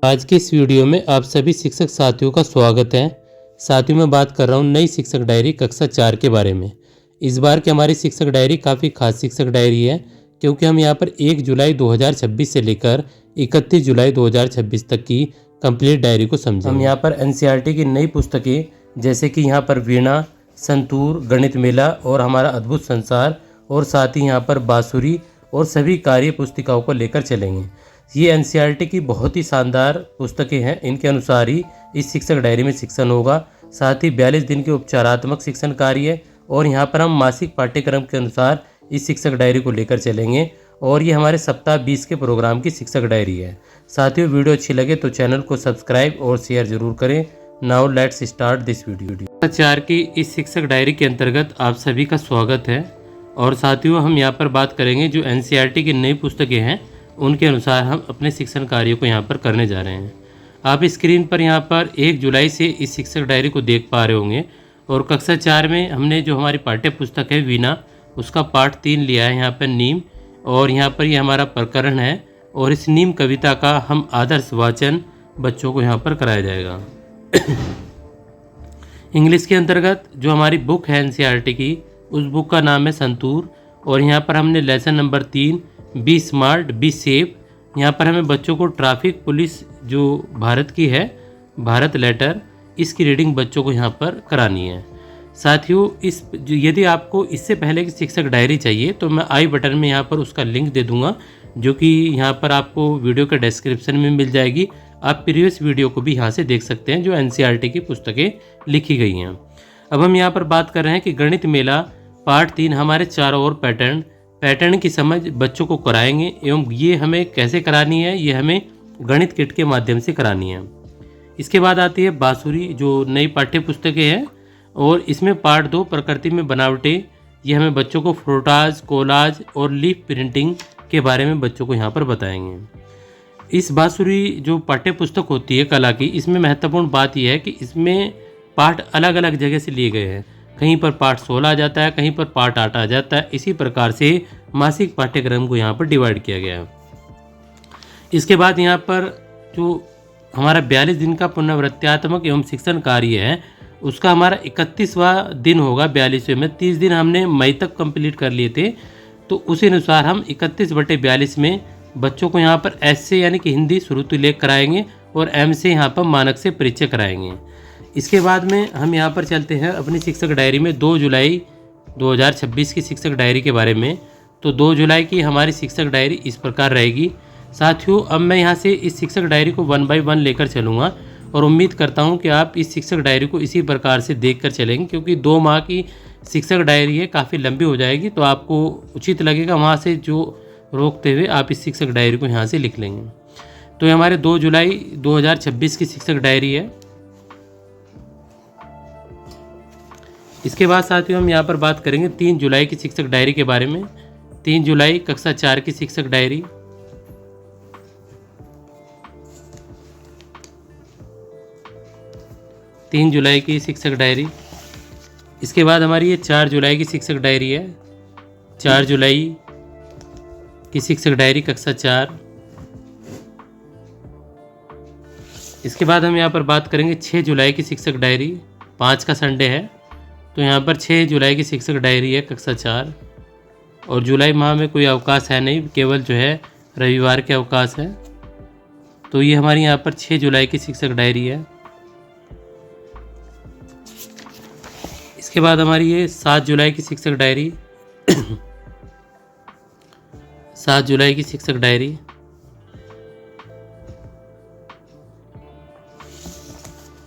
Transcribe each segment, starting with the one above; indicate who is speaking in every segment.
Speaker 1: आज के इस वीडियो में आप सभी शिक्षक साथियों का स्वागत है। साथियों मैं बात कर रहा हूँ नई शिक्षक डायरी कक्षा 4 के बारे में। इस बार की हमारी शिक्षक डायरी काफ़ी खास शिक्षक डायरी है, क्योंकि हम यहाँ पर 1 जुलाई 2026 से लेकर 31 जुलाई 2026 तक की कंप्लीट डायरी को समझेंगे। हम यहाँ पर एनसीईआरटी की नई पुस्तकें जैसे कि यहाँ पर वीणा, संतूर, गणित मेला और हमारा अद्भुत संसार, और साथ ही यहाँ पर बांसुरी और सभी कार्य पुस्तिकाओं को लेकर चलेंगे। ये एनसीईआरटी की बहुत ही शानदार पुस्तकें हैं। इनके अनुसार ही इस शिक्षक डायरी में शिक्षण होगा। साथ ही 42 दिन के उपचारात्मक शिक्षण कार्य, और यहाँ पर हम मासिक पाठ्यक्रम के अनुसार इस शिक्षक डायरी को लेकर चलेंगे। और ये हमारे सप्ताह 20 के प्रोग्राम की शिक्षक डायरी है। साथियों वीडियो अच्छी लगे तो चैनल को सब्सक्राइब और शेयर जरूर करें। Now let's start this video. कक्षा 4 की इस शिक्षक डायरी के अंतर्गत आप सभी का स्वागत है। और साथियों हम यहाँ पर बात करेंगे जो एनसीईआरटी की नई पुस्तकें हैं उनके अनुसार हम अपने शिक्षण कार्यों को यहाँ पर करने जा रहे हैं। आप स्क्रीन पर यहाँ पर 1 जुलाई से इस शिक्षक डायरी को देख पा रहे होंगे। और कक्षा 4 में हमने जो हमारी पाठ्य पुस्तक है वीणा, उसका पाठ 3 लिया है यहाँ पर नीम, और यहाँ पर ये हमारा प्रकरण है। और इस नीम कविता का हम आदर्श वाचन बच्चों को यहाँ पर कराया जाएगा। इंग्लिश के अंतर्गत जो हमारी बुक है एनसीईआरटी की, उस बुक का नाम है संतूर। और यहाँ पर हमने lesson number 3 be smart be safe, यहाँ पर हमें बच्चों को ट्रैफिक पुलिस जो भारत की है, भारत लेटर, इसकी रीडिंग बच्चों को यहाँ पर करानी है। साथियों यदि आपको इससे पहले की शिक्षक डायरी चाहिए तो मैं आई बटन में यहाँ पर उसका लिंक दे दूँगा, जो कि यहाँ पर आपको वीडियो के डिस्क्रिप्शन में मिल जाएगी। आप प्रीवियस वीडियो को भी यहाँ से देख सकते हैं जो एनसीईआरटी की पुस्तकें लिखी गई हैं। अब हम यहाँ पर बात कर रहे हैं कि गणित मेला पार्ट 3 हमारे चारों ओर पैटर्न की समझ बच्चों को कराएंगे। एवं ये हमें कैसे करानी है, ये हमें गणित किट के माध्यम से करानी है। इसके बाद आती है बांसुरी, जो नई पाठ्य पुस्तकें हैं, और इसमें पार्ट 2 प्रकृति में बनावटें, ये हमें बच्चों को फ्रोटाज, कोलाज और लीफ प्रिंटिंग के बारे में बच्चों को यहाँ पर बताएंगे। इस बांसुरी जो पाठ्य पुस्तक होती है कला की, इसमें महत्वपूर्ण बात यह है कि इसमें पाठ अलग अलग जगह से लिए गए हैं। कहीं पर पाठ 16 आ जाता है, कहीं पर पाठ 8 आ जाता है। इसी प्रकार से मासिक पाठ्यक्रम को यहाँ पर डिवाइड किया गया है। इसके बाद यहाँ पर जो हमारा 42 दिन का पुनरावृत्त्यात्मक एवं शिक्षण कार्य है, उसका हमारा 31वां दिन होगा। 42वें में 30 दिन हमने मई तक कंप्लीट कर लिए थे, तो उसी अनुसार हम 31/42 में बच्चों को यहाँ पर एस से यानी कि हिंदी श्रुति लेख कराएंगे, और एम से यहाँ पर मानक से परिचय कराएंगे। इसके बाद में हम यहाँ पर चलते हैं अपनी शिक्षक डायरी में 2 जुलाई 2026 की शिक्षक डायरी के बारे में। तो 2 जुलाई की हमारी शिक्षक डायरी इस प्रकार रहेगी। साथियों अब मैं यहाँ से इस शिक्षक डायरी को 1 बाय 1 लेकर चलूँगा, और उम्मीद करता हूँ कि आप इस शिक्षक डायरी को इसी प्रकार से देख कर चलेंगे, क्योंकि 2 माह की शिक्षक डायरी है, काफ़ी लंबी हो जाएगी। तो आपको उचित लगेगा वहाँ से जो रोकते हुए आप इस शिक्षक डायरी को यहाँ से लिख लेंगे। तो ये हमारे 2 जुलाई 2026 की शिक्षक डायरी है। इसके बाद साथियों हम यहाँ पर बात करेंगे 3 जुलाई की शिक्षक डायरी के बारे में। 3 जुलाई कक्षा 4 की शिक्षक डायरी। तीन जुलाई की शिक्षक डायरी। इसके बाद हमारी ये 4 जुलाई की शिक्षक डायरी है। 4 जुलाई की शिक्षक डायरी कक्षा 4। इसके बाद हम यहाँ पर बात करेंगे 6 जुलाई की शिक्षक डायरी। 5 का संडे है, तो यहाँ पर 6 जुलाई की शिक्षक डायरी है कक्षा 4। और जुलाई माह में कोई अवकाश है नहीं, केवल जो है रविवार के अवकाश है। तो ये हमारी यहाँ पर 6 जुलाई की शिक्षक डायरी है। इसके बाद हमारी ये 7 जुलाई की शिक्षक डायरी। 7 जुलाई की शिक्षक डायरी।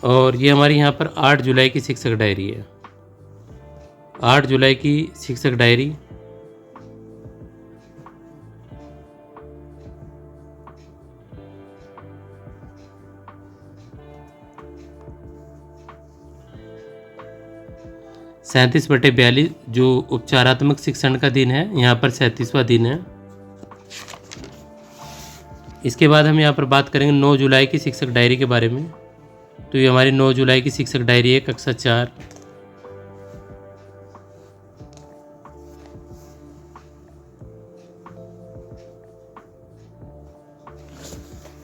Speaker 1: और ये हमारी यहाँ पर 8 जुलाई की शिक्षक डायरी है। 8 जुलाई की शिक्षक डायरी। सैंतीस बटे 42 जो उपचारात्मक शिक्षण का दिन है, यहाँ पर 37वां दिन है। इसके बाद हम यहाँ पर बात करेंगे 9 जुलाई की शिक्षक डायरी के बारे में। तो ये हमारी 9 जुलाई की शिक्षक डायरी है कक्षा 4।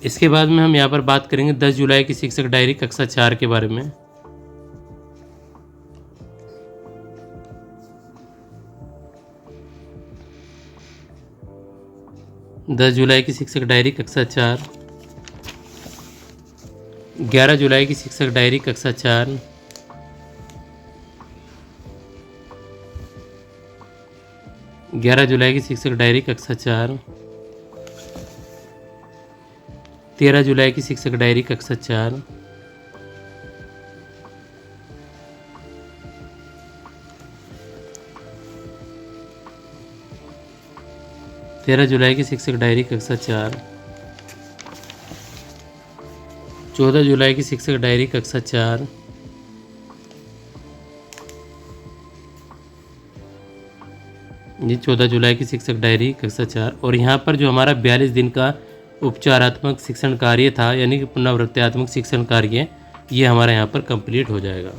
Speaker 1: इसके बाद में हम यहाँ पर बात करेंगे 10 जुलाई की शिक्षक डायरी कक्षा 4 के बारे में। दस जुलाई की शिक्षक डायरी कक्षा 4, 11 जुलाई की शिक्षक डायरी कक्षा 4, 11 जुलाई की शिक्षक डायरी कक्षा 4, 13 जुलाई की शिक्षक डायरी कक्षा 4, 13 जुलाई की शिक्षक डायरी कक्षा 4, 14 जुलाई की शिक्षक डायरी कक्षा 4, 14 जुलाई की शिक्षक डायरी कक्षा 4। और यहाँ पर जो हमारा 42 दिन का उपचारात्मक शिक्षण कार्य था, यानी कि पुनरावृत्त्यात्मक शिक्षण कार्य, ये हमारा यहाँ पर कंप्लीट हो जाएगा।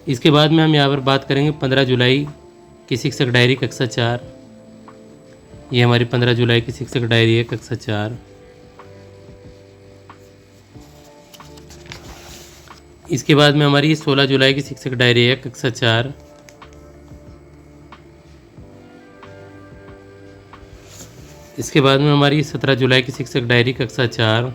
Speaker 1: इसके बाद में हम यहाँ पर बात करेंगे 15 जुलाई की शिक्षक डायरी कक्षा 4। ये हमारी 15 जुलाई की शिक्षक डायरी है कक्षा 4। इसके बाद में हमारी 16 जुलाई की शिक्षक डायरी है कक्षा 4। इसके बाद में हमारी 17 जुलाई की शिक्षक डायरी कक्षा 4।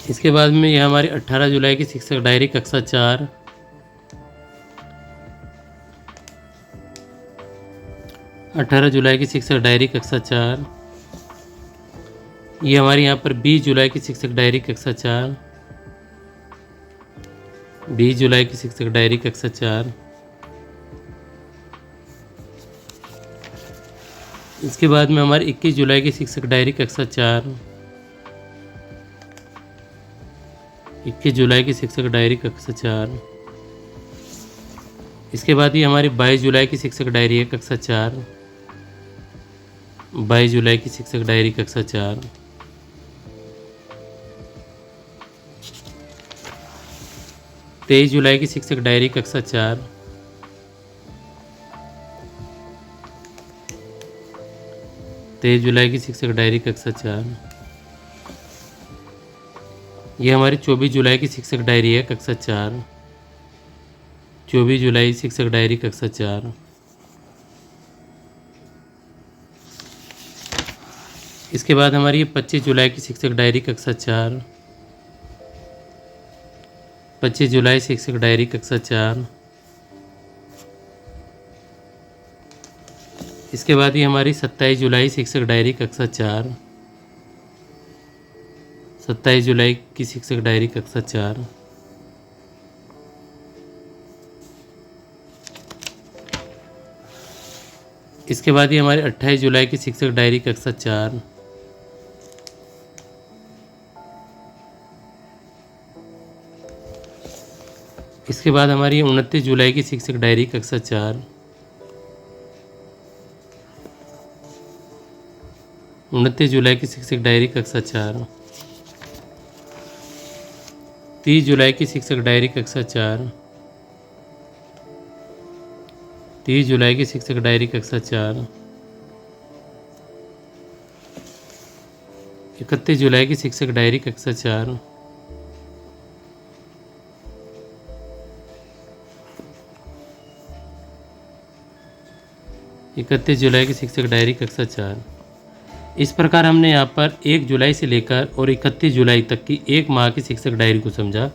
Speaker 1: इसके बाद में यह हमारी 18 जुलाई की शिक्षक डायरी कक्षा 4। 18 जुलाई की शिक्षक डायरी कक्षा 4। ये हमारी यहाँ पर 20 जुलाई की शिक्षक डायरी कक्षा 4। 20 जुलाई की शिक्षक डायरी कक्षा 4। इसके बाद में हमारी 21 जुलाई की शिक्षक डायरी कक्षा 4। 21 जुलाई की शिक्षक डायरी कक्षा 4। इसके बाद ये हमारी 22 जुलाई की शिक्षक डायरी है कक्षा 4। 22 जुलाई की शिक्षक डायरी कक्षा 4। तेईस जुलाई की शिक्षक डायरी कक्षा 4। 23 जुलाई की शिक्षक डायरी कक्षा 4। ये हमारी 24 जुलाई की शिक्षक डायरी है कक्षा 4। 24 जुलाई शिक्षक डायरी कक्षा 4। इसके बाद हमारी 25 जुलाई की शिक्षक डायरी कक्षा 4। 25 जुलाई शिक्षक डायरी कक्षा 4। इसके बाद ये हमारी 27 जुलाई शिक्षक डायरी कक्षा 4। 27 जुलाई की शिक्षक डायरी कक्षा 4। इसके बाद ये हमारी 28 जुलाई की शिक्षक डायरी कक्षा 4। 'इसके बाद हमारी 29 जुलाई की शिक्षक डायरी कक्षा 4। 29 जुलाई की शिक्षक डायरी कक्षा 4। 30 जुलाई की शिक्षक डायरी कक्षा 4। 30 जुलाई की शिक्षक डायरी कक्षा 4। 31 जुलाई की शिक्षक डायरी कक्षा 4। 31 जुलाई की शिक्षक डायरी कक्षा 4। इस प्रकार हमने यहाँ पर 1 जुलाई से लेकर और 31 जुलाई तक की एक माह की शिक्षक डायरी को समझा।